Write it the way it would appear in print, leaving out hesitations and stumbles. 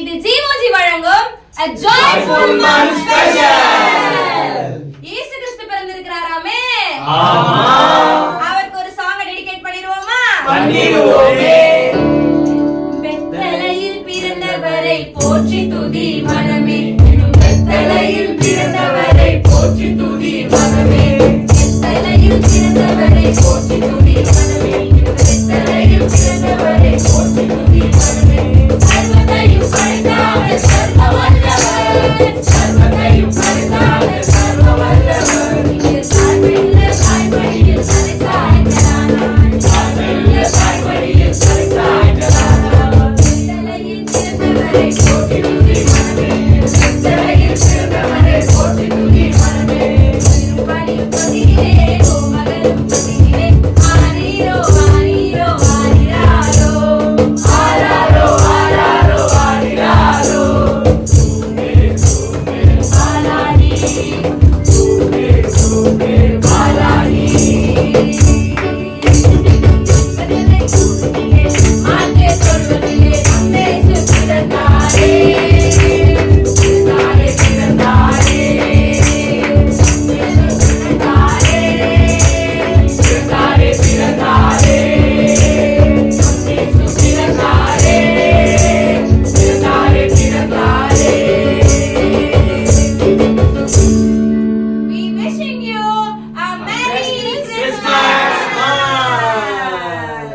இது ஜீவோஜி வழங்கும் A Joyful Month Special. இயேசு கிறிஸ்து பிறந்திருக்கிறாராமே. ஆமா. அவருக்கு ஒரு சாங் டெடிகேட் பண்ணிடுவோமா? பண்ணிடுவோமே. பெத்தலையில் பிறந்தவரை போற்றி துதி மனமே. பெத்தலையில் பிறந்தவரை போற்றி துதி மனமே. பெத்தலையில் பிறந்தவரை போற்றி துதி மனமே. பெத்தலையில் பிறந்தவரை போற்றி துதி மனமே. சர்வதையும் படைத்தார் சர்வ வல்லவர். சர்வதையும் படைத்தார் சர்வ வல்லவர். சாய்வடியில் சாய்வடியில் தலை சாய்க்கிறார். சாய்வடியில் சாய்வடியில் தலை சாய்க்கிறார். பெத்தலையில் பிறந்தவரை போற்றி துதி